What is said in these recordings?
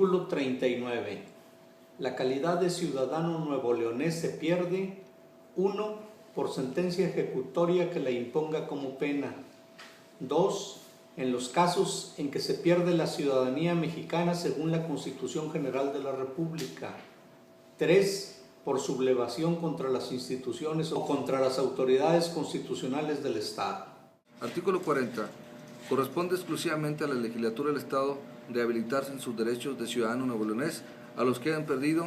Artículo 39. La calidad de ciudadano nuevoleonés se pierde: 1. Por sentencia ejecutoria que la imponga como pena. 2. En los casos en que se pierde la ciudadanía mexicana según la Constitución General de la República. 3. Por sublevación contra las instituciones o contra las autoridades constitucionales del Estado. Artículo 40. Corresponde exclusivamente a la legislatura del Estado rehabilitarse en sus derechos de ciudadano nuevoleonés a los que hayan perdido,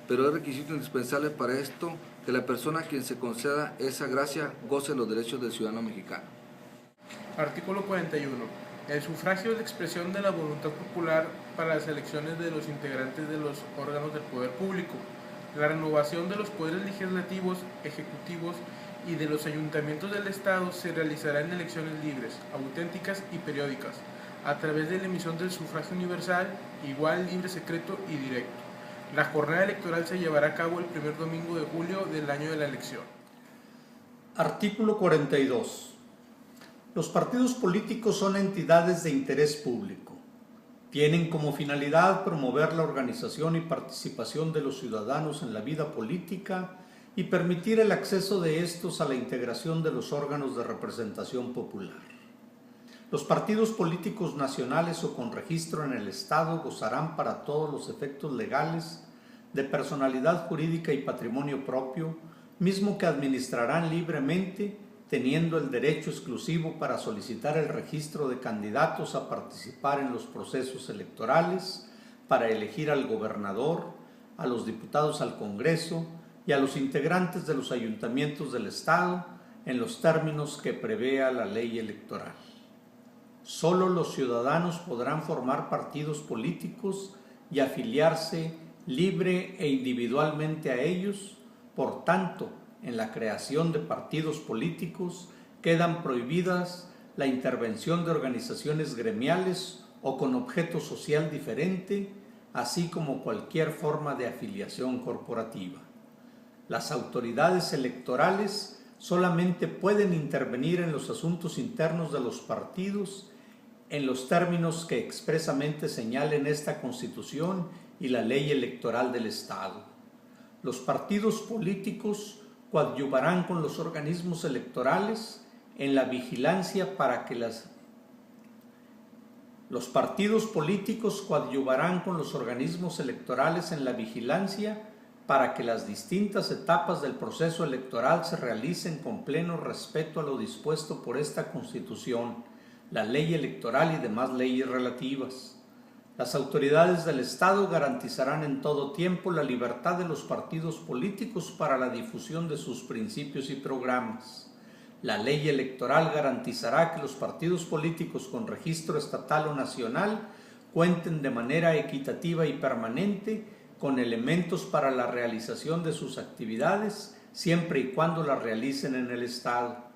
pero es requisito indispensable para esto que la persona a quien se conceda esa gracia goce los derechos del ciudadano mexicano. Artículo 41. El sufragio es la expresión de la voluntad popular para las elecciones de los integrantes de los órganos del poder público. La renovación de los poderes legislativos, ejecutivos y de los ayuntamientos del Estado se realizará en elecciones libres, auténticas y periódicas, a través de la emisión del sufragio universal, igual, libre, secreto y directo. La jornada electoral se llevará a cabo el primer domingo de julio del año de la elección. Artículo 42. Los partidos políticos son entidades de interés público. Tienen como finalidad promover la organización y participación de los ciudadanos en la vida política y permitir el acceso de estos a la integración de los órganos de representación popular. Los partidos políticos nacionales o con registro en el Estado gozarán para todos los efectos legales de personalidad jurídica y patrimonio propio, mismo que administrarán libremente, teniendo el derecho exclusivo para solicitar el registro de candidatos a participar en los procesos electorales, para elegir al gobernador, a los diputados al Congreso y a los integrantes de los ayuntamientos del Estado en los términos que prevea la ley electoral. Solo los ciudadanos podrán formar partidos políticos y afiliarse libre e individualmente a ellos. Por tanto, en la creación de partidos políticos quedan prohibidas la intervención de organizaciones gremiales o con objeto social diferente, así como cualquier forma de afiliación corporativa. Las autoridades electorales solamente pueden intervenir en los asuntos internos de los partidos en los términos que expresamente señalen esta Constitución y la Ley Electoral del Estado. Los partidos políticos coadyuvarán con los organismos electorales en la vigilancia para que las distintas etapas del proceso electoral se realicen con pleno respeto a lo dispuesto por esta Constitución, la ley electoral y demás leyes relativas. Las autoridades del Estado garantizarán en todo tiempo la libertad de los partidos políticos para la difusión de sus principios y programas. La ley electoral garantizará que los partidos políticos con registro estatal o nacional cuenten de manera equitativa y permanente con elementos para la realización de sus actividades, siempre y cuando las realicen en el Estado.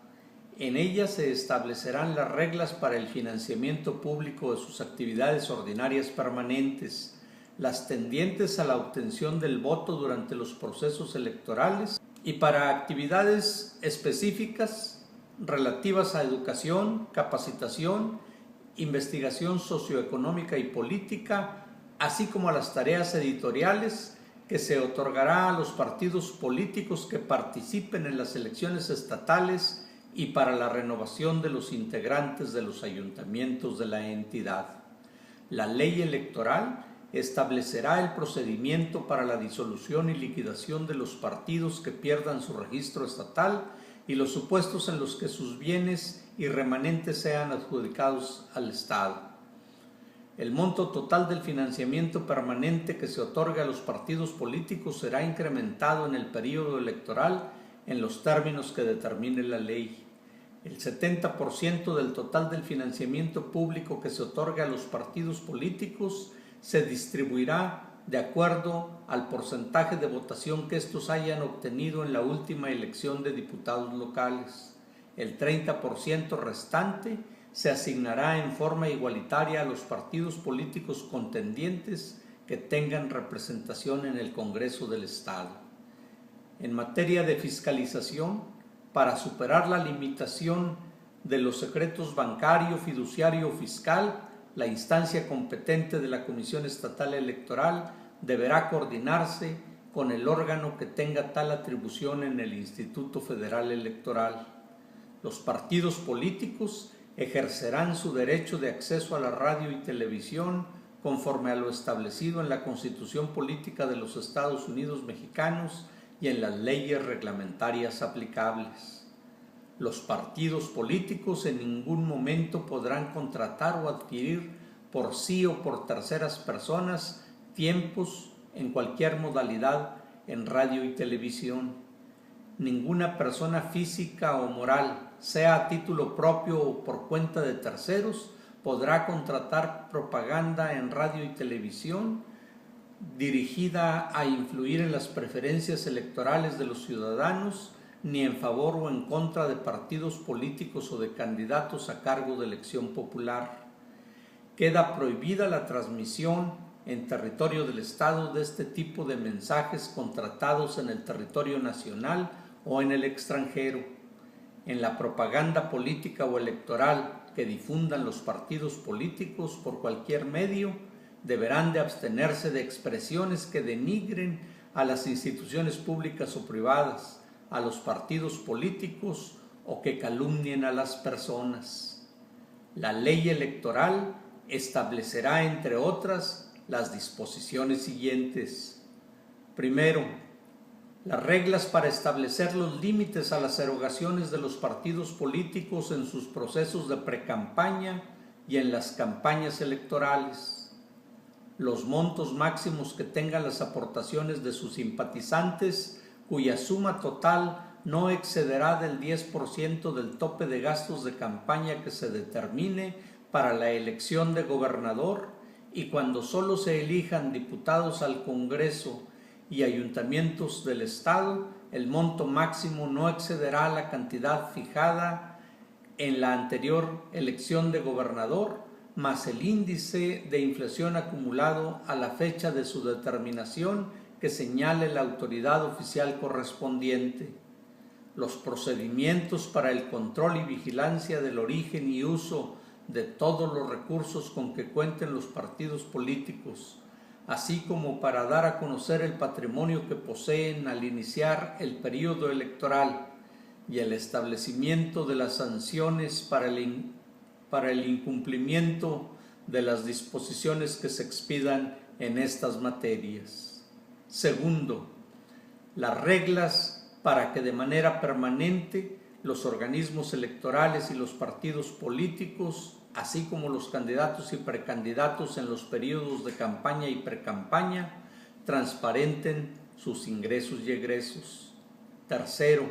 En ella se establecerán las reglas para el financiamiento público de sus actividades ordinarias permanentes, las tendientes a la obtención del voto durante los procesos electorales y para actividades específicas relativas a educación, capacitación, investigación socioeconómica y política, así como a las tareas editoriales que se otorgará a los partidos políticos que participen en las elecciones estatales y para la renovación de los integrantes de los ayuntamientos de la entidad. La ley electoral establecerá el procedimiento para la disolución y liquidación de los partidos que pierdan su registro estatal y los supuestos en los que sus bienes y remanentes sean adjudicados al Estado. El monto total del financiamiento permanente que se otorga a los partidos políticos será incrementado en el período electoral en los términos que determine la ley. El 70% del total del financiamiento público que se otorga a los partidos políticos se distribuirá de acuerdo al porcentaje de votación que estos hayan obtenido en la última elección de diputados locales. El 30% restante se asignará en forma igualitaria a los partidos políticos contendientes que tengan representación en el Congreso del Estado. En materia de fiscalización, para superar la limitación de los secretos bancario, fiduciario o fiscal, la instancia competente de la Comisión Estatal Electoral deberá coordinarse con el órgano que tenga tal atribución en el Instituto Federal Electoral. Los partidos políticos ejercerán su derecho de acceso a la radio y televisión conforme a lo establecido en la Constitución Política de los Estados Unidos Mexicanos y en las leyes reglamentarias aplicables. Los partidos políticos en ningún momento podrán contratar o adquirir por sí o por terceras personas tiempos en cualquier modalidad en radio y televisión. Ninguna persona física o moral, sea a título propio o por cuenta de terceros, podrá contratar propaganda en radio y televisión dirigida a influir en las preferencias electorales de los ciudadanos, ni en favor o en contra de partidos políticos o de candidatos a cargo de elección popular. Queda prohibida la transmisión en territorio del Estado de este tipo de mensajes contratados en el territorio nacional o en el extranjero. En la propaganda política o electoral que difundan los partidos políticos por cualquier medio, deberán de abstenerse de expresiones que denigren a las instituciones públicas o privadas, a los partidos políticos o que calumnien a las personas. La ley electoral establecerá, entre otras, las disposiciones siguientes. Primero, las reglas para establecer los límites a las erogaciones de los partidos políticos en sus procesos de precampaña y en las campañas electorales. Los montos máximos que tengan las aportaciones de sus simpatizantes, cuya suma total no excederá del 10% del tope de gastos de campaña que se determine para la elección de gobernador, y cuando solo se elijan diputados al Congreso y ayuntamientos del Estado, el monto máximo no excederá la cantidad fijada en la anterior elección de gobernador, más el índice de inflación acumulado a la fecha de su determinación que señale la autoridad oficial correspondiente. Los procedimientos para el control y vigilancia del origen y uso de todos los recursos con que cuenten los partidos políticos, así como para dar a conocer el patrimonio que poseen al iniciar el período electoral y el establecimiento de las sanciones para el incumplimiento de las disposiciones que se expidan en estas materias. Segundo, las reglas para que de manera permanente los organismos electorales y los partidos políticos, así como los candidatos y precandidatos en los periodos de campaña y precampaña, transparenten sus ingresos y egresos. Tercero,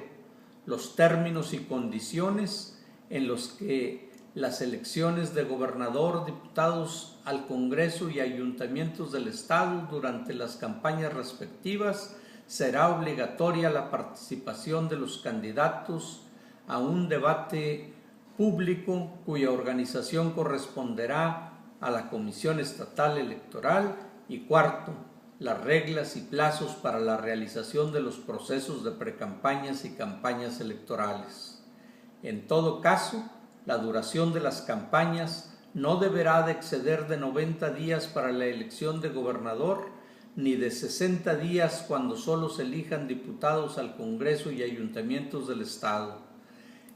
los términos y condiciones en los que las elecciones de gobernador, diputados al Congreso y ayuntamientos del Estado durante las campañas respectivas será obligatoria la participación de los candidatos a un debate público cuya organización corresponderá a la Comisión Estatal Electoral. Y cuarto, las reglas y plazos para la realización de los procesos de precampañas y campañas electorales. En todo caso, la duración de las campañas no deberá de exceder de 90 días para la elección de gobernador, ni de 60 días cuando solo se elijan diputados al Congreso y ayuntamientos del Estado.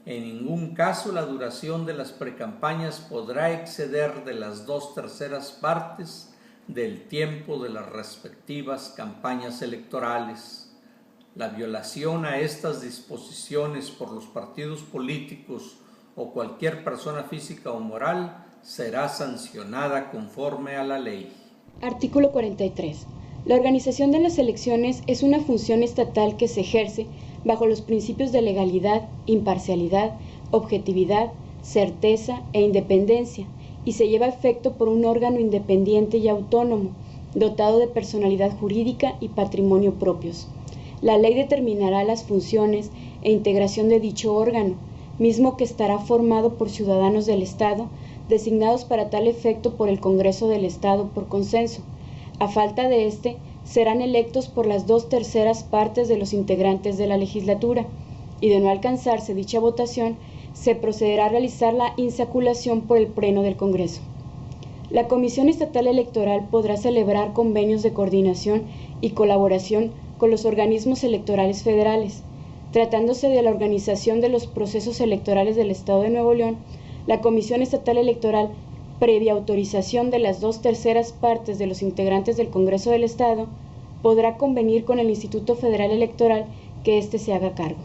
En ningún caso la duración de las precampañas podrá exceder de las 2/3 partes del tiempo de las respectivas campañas electorales. La violación a estas disposiciones por los partidos políticos o cualquier persona física o moral será sancionada conforme a la ley. Artículo 43. La organización de las elecciones es una función estatal que se ejerce bajo los principios de legalidad, imparcialidad, objetividad, certeza e independencia, y se lleva a efecto por un órgano independiente y autónomo, dotado de personalidad jurídica y patrimonio propios. La ley determinará las funciones e integración de dicho órgano, mismo que estará formado por ciudadanos del Estado, designados para tal efecto por el Congreso del Estado por consenso. A falta de éste, serán electos por las 2/3 partes de los integrantes de la legislatura, y de no alcanzarse dicha votación, se procederá a realizar la insaculación por el Pleno del Congreso. La Comisión Estatal Electoral podrá celebrar convenios de coordinación y colaboración con los organismos electorales federales. Tratándose de la organización de los procesos electorales del Estado de Nuevo León, la Comisión Estatal Electoral, previa autorización de las 2/3 partes de los integrantes del Congreso del Estado, podrá convenir con el Instituto Federal Electoral que éste se haga cargo.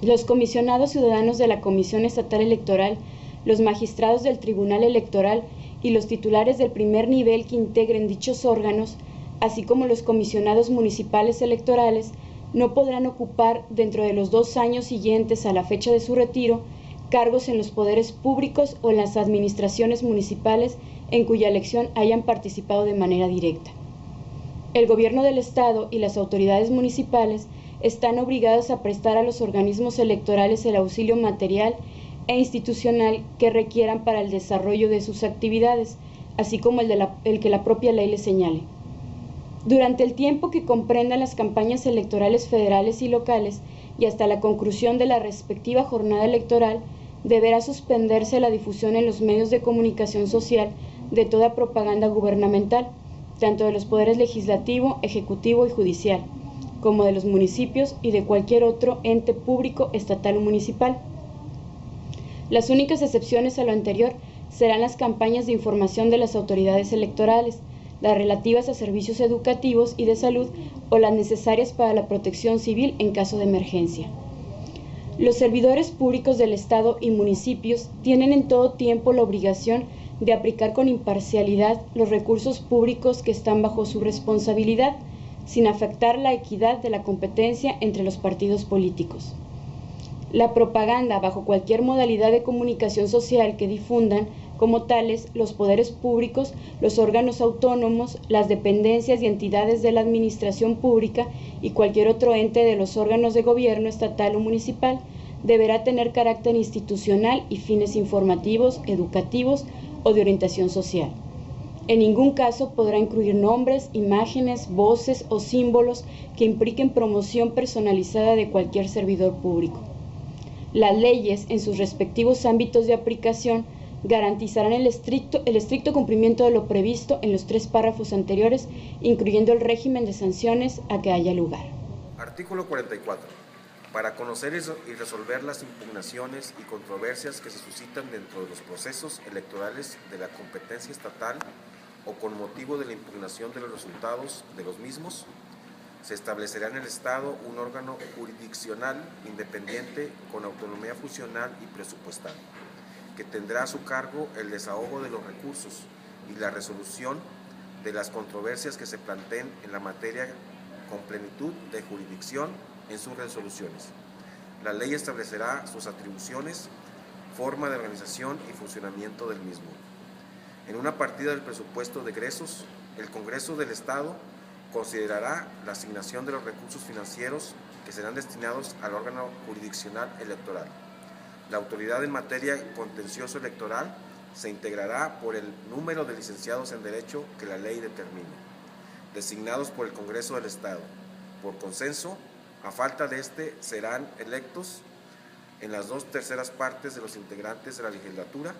Los comisionados ciudadanos de la Comisión Estatal Electoral, los magistrados del Tribunal Electoral y los titulares del primer nivel que integren dichos órganos, así como los comisionados municipales electorales, no podrán ocupar dentro de los 2 años siguientes a la fecha de su retiro cargos en los poderes públicos o en las administraciones municipales en cuya elección hayan participado de manera directa. El Gobierno del Estado y las autoridades municipales están obligados a prestar a los organismos electorales el auxilio material e institucional que requieran para el desarrollo de sus actividades, así como el que la propia ley les señale. Durante el tiempo que comprendan las campañas electorales federales y locales y hasta la conclusión de la respectiva jornada electoral, deberá suspenderse la difusión en los medios de comunicación social de toda propaganda gubernamental, tanto de los poderes legislativo, ejecutivo y judicial, como de los municipios y de cualquier otro ente público, estatal o municipal. Las únicas excepciones a lo anterior serán las campañas de información de las autoridades electorales, las relativas a servicios educativos y de salud o las necesarias para la protección civil en caso de emergencia. Los servidores públicos del Estado y municipios tienen en todo tiempo la obligación de aplicar con imparcialidad los recursos públicos que están bajo su responsabilidad, sin afectar la equidad de la competencia entre los partidos políticos. La propaganda bajo cualquier modalidad de comunicación social que difundan como tales los poderes públicos, los órganos autónomos, las dependencias y entidades de la administración pública y cualquier otro ente de los órganos de gobierno estatal o municipal, deberá tener carácter institucional y fines informativos, educativos o de orientación social. En ningún caso podrá incluir nombres, imágenes, voces o símbolos que impliquen promoción personalizada de cualquier servidor público. Las leyes, en sus respectivos ámbitos de aplicación, garantizarán el estricto cumplimiento de lo previsto en los 3 párrafos anteriores, incluyendo el régimen de sanciones a que haya lugar. Artículo 44. Para conocer y resolver las impugnaciones y controversias que se suscitan dentro de los procesos electorales de la competencia estatal o con motivo de la impugnación de los resultados de los mismos, se establecerá en el Estado un órgano jurisdiccional independiente con autonomía funcional y presupuestal, que tendrá a su cargo el desahogo de los recursos y la resolución de las controversias que se planteen en la materia con plenitud de jurisdicción en sus resoluciones. La ley establecerá sus atribuciones, forma de organización y funcionamiento del mismo. En una partida del presupuesto de egresos, el Congreso del Estado considerará la asignación de los recursos financieros que serán destinados al órgano jurisdiccional electoral. La autoridad en materia contencioso electoral se integrará por el número de licenciados en Derecho que la ley determine, designados por el Congreso del Estado. Por consenso, a falta de este, serán electos en las 2/3 partes de los integrantes de la legislatura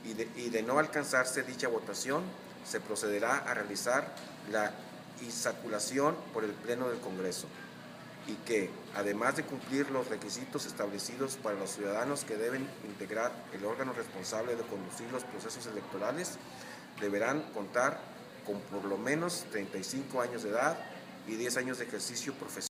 y de no alcanzarse dicha votación, se procederá a realizar la insaculación por el Pleno del Congreso, y que, además de cumplir los requisitos establecidos para los ciudadanos que deben integrar el órgano responsable de conducir los procesos electorales, deberán contar con por lo menos 35 años de edad y 10 años de ejercicio profesional.